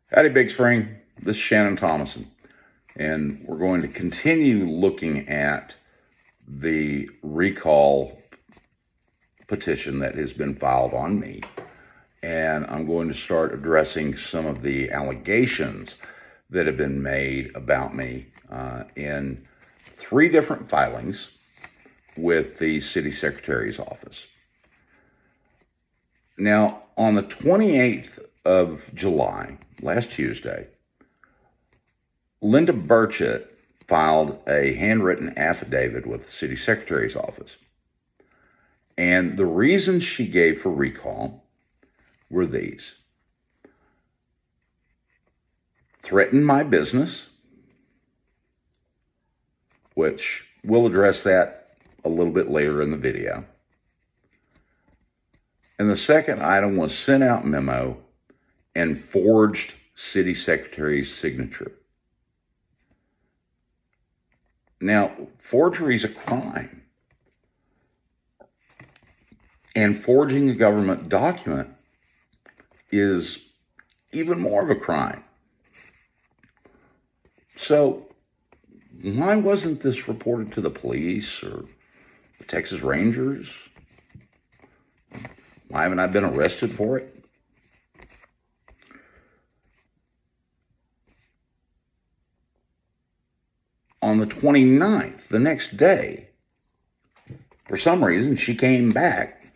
Howdy, Big Spring. This is Shannon Thomason, and we're going to continue looking at the recall petition that has been filed on me. And I'm going to start addressing some of the allegations that have been made about me in 3 different filings with the city secretary's office. Now, on the 28th of July, last Tuesday, Linda Burchett filed a handwritten affidavit with the city secretary's office. And the reasons she gave for recall were these: threaten my business, which we'll address that a little bit later in the video. And the second item was sent out memo and forged city secretary's signature. Now, forgery is a crime. And forging a government document is even more of a crime. So, why wasn't this reported to the police or the Texas Rangers? Why haven't I been arrested for it? On the 29th, the next day, for some reason, she came back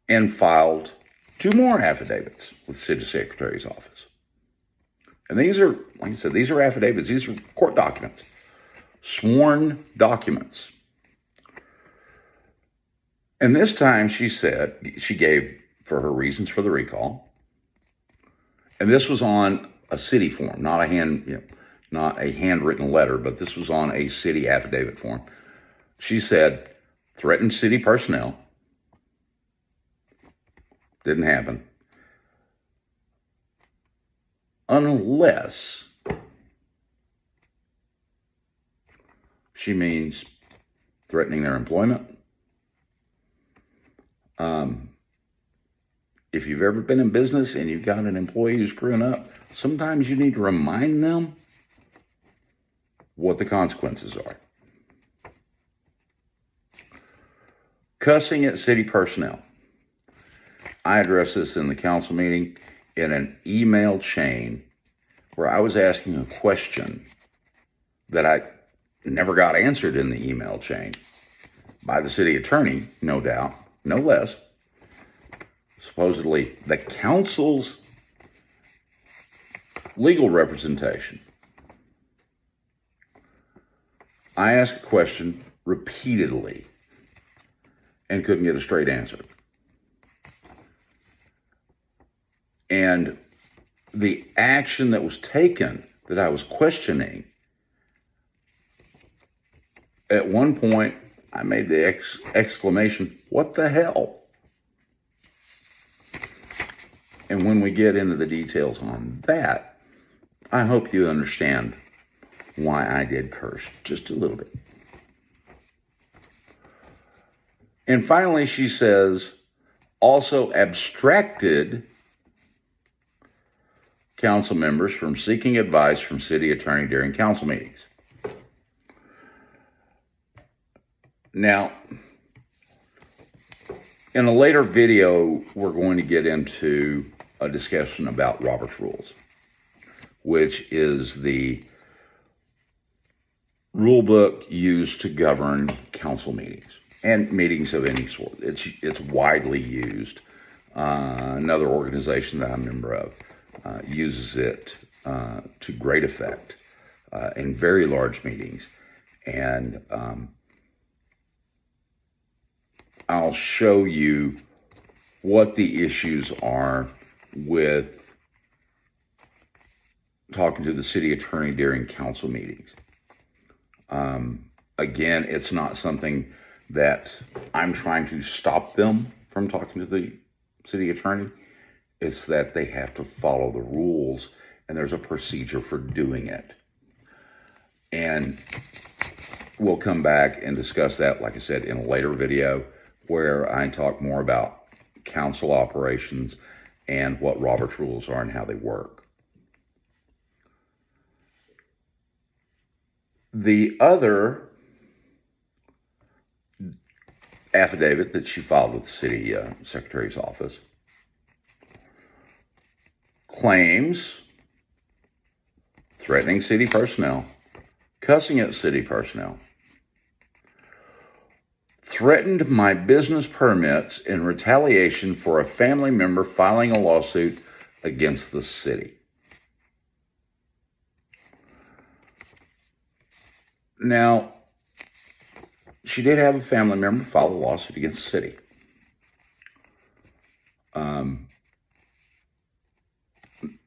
and filed 2 more affidavits with the city secretary's office. And these are, like I said, these are affidavits. These are court documents, sworn documents. And this time she said, she gave for her reasons for the recall. And this was on a city form, not a handwritten letter, but this was on a city affidavit form. She said, threatened city personnel. Didn't happen. Unless she means threatening their employment. If you've ever been in business and you've got an employee who's screwing up, sometimes you need to remind them what the consequences are. Cussing at city personnel. I addressed this in the council meeting in an email chain where I was asking a question that I never got answered in the email chain by the city attorney, no doubt, no less. Supposedly the council's legal representation. I asked a question repeatedly and couldn't get a straight answer. And the action that was taken that I was questioning, at one point I made the exclamation, "What the hell?" And when we get into the details on that, I hope you understand why I did curse just a little bit. And finally, she says, also abstracted council members from seeking advice from city attorney during council meetings. Now, in a later video, we're going to get into a discussion about Robert's Rules, which is the rule book used to govern council meetings and meetings of any sort. It's widely used. Another organization that I'm a member of uses it to great effect in very large meetings. And I'll show you what the issues are with talking to the city attorney during council meetings. Again, it's not something that I'm trying to stop them from talking to the city attorney. It's that they have to follow the rules, and there's a procedure for doing it. And we'll come back and discuss that, like I said, in a later video where I talk more about council operations and what Robert's rules are and how they work. The other affidavit that she filed with the city secretary's office claims threatening city personnel, cussing at city personnel, threatened my business permits in retaliation for a family member filing a lawsuit against the city. Now, she did have a family member file a lawsuit against the city.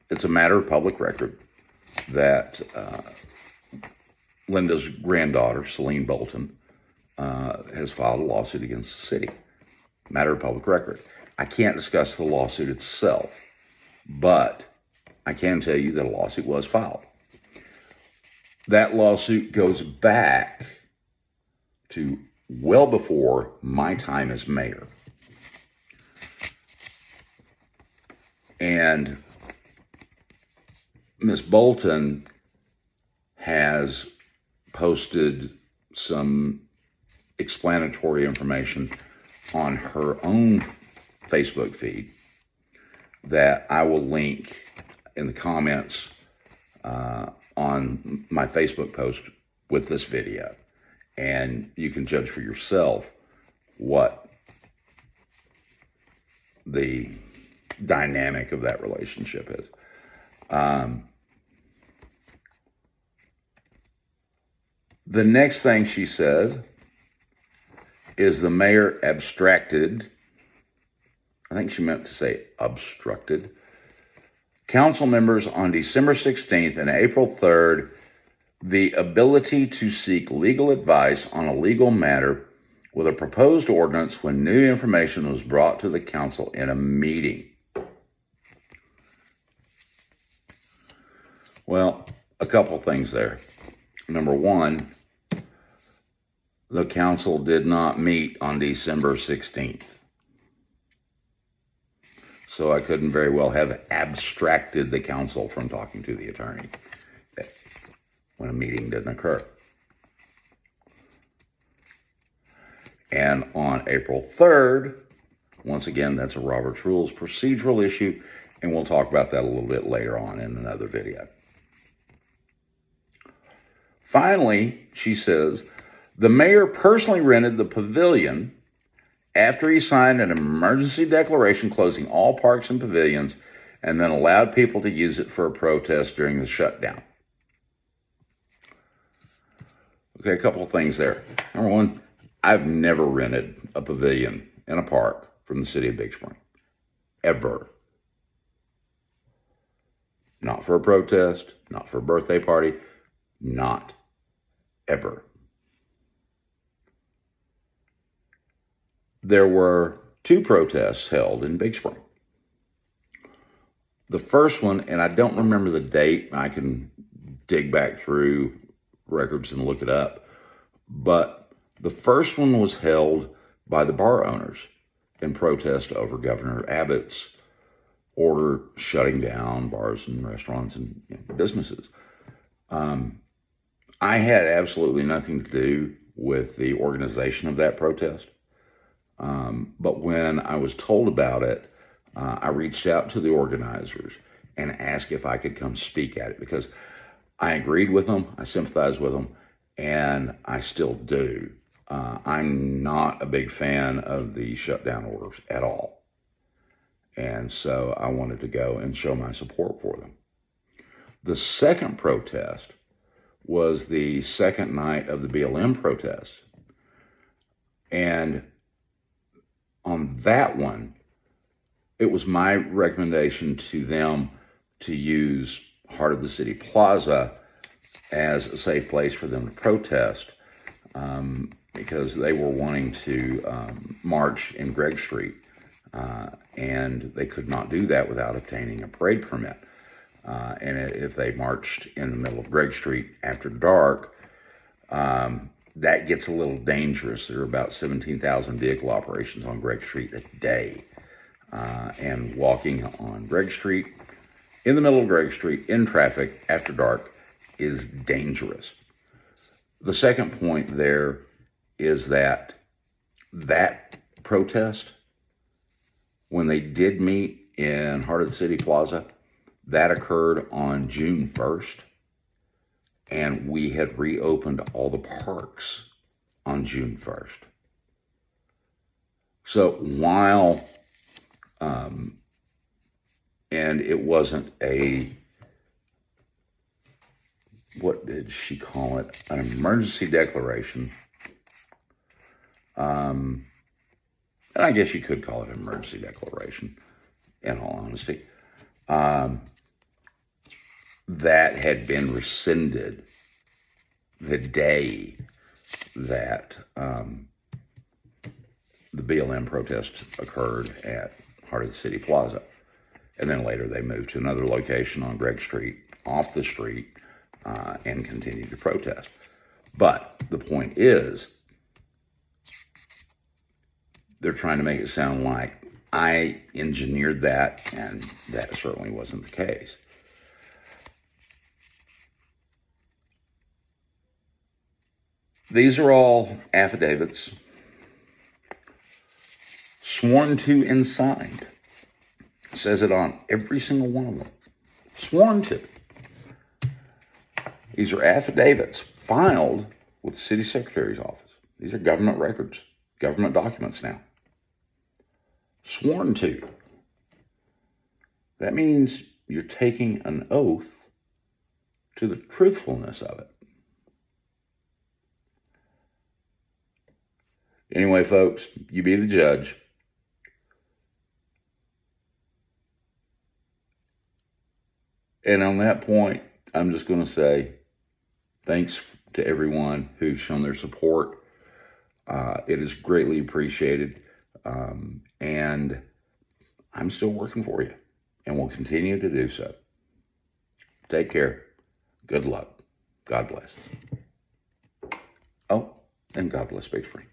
It's a matter of public record that Linda's granddaughter, Celine Bolton, has filed a lawsuit against the city. Matter of public record. I can't discuss the lawsuit itself, but I can tell you that a lawsuit was filed. That lawsuit goes back to well before my time as mayor. And Ms. Bolton has posted some explanatory information on her own Facebook feed that I will link in the comments on my Facebook post with this video. And you can judge for yourself what the dynamic of that relationship is. The next thing she said is the mayor abstracted, I think she meant to say obstructed, council members on December 16th and April 3rd the ability to seek legal advice on a legal matter with a proposed ordinance when new information was brought to the council in a meeting. Well, a couple things there. Number one, the council did not meet on December 16th. So I couldn't very well have abstracted the council from talking to the attorney when a meeting didn't occur. And on April 3rd, once again, that's a Robert's Rules procedural issue, and we'll talk about that a little bit later on in another video. Finally, she says, the mayor personally rented the pavilion after he signed an emergency declaration closing all parks and pavilions and then allowed people to use it for a protest during the shutdown. Okay, a couple of things there. Number one, I've never rented a pavilion in a park from the city of Big Spring. Ever. Not for a protest, not for a birthday party, not ever. There were 2 protests held in Big Spring. The first one, and I don't remember the date, I can dig back through records and look it up, but the first one was held by the bar owners in protest over Governor Abbott's order shutting down bars and restaurants and businesses. I had absolutely nothing to do with the organization of that protest. But when I was told about it, I reached out to the organizers and asked if I could come speak at it because I agreed with them, I sympathized with them, and I still do. I'm not a big fan of the shutdown orders at all. And so I wanted to go and show my support for them. The second protest was the second night of the BLM protest. And on that one, it was my recommendation to them to use Heart of the City Plaza as a safe place for them to protest because they were wanting to march in Gregg Street and they could not do that without obtaining a parade permit. And if they marched in the middle of Gregg Street after dark, that gets a little dangerous. There are about 17,000 vehicle operations on Gregg Street a day. and walking on Gregg Street, in the middle of Gregg Street, in traffic, after dark, is dangerous. The second point there is that protest, when they did meet in Heart of the City Plaza, that occurred on June 1st, and we had reopened all the parks on June 1st. So while, and it wasn't what did she call it? An emergency declaration. And I guess you could call it an emergency declaration, in all honesty. That had been rescinded the day that the BLM protest occurred at Heart of the City Plaza. And then later they moved to another location on Gregg Street, off the street, and continued to protest. But the point is, they're trying to make it sound like I engineered that, and that certainly wasn't the case. These are all affidavits sworn to and signed. It says it on every single one of them. Sworn to. These are affidavits filed with the city secretary's office. These are government records, government documents now. Sworn to. That means you're taking an oath to the truthfulness of it. Anyway, folks, you be the judge. And on that point, I'm just going to say thanks to everyone who's shown their support. It is greatly appreciated. And I'm still working for you and will continue to do so. Take care. Good luck. God bless. Oh, and God bless Big Spring.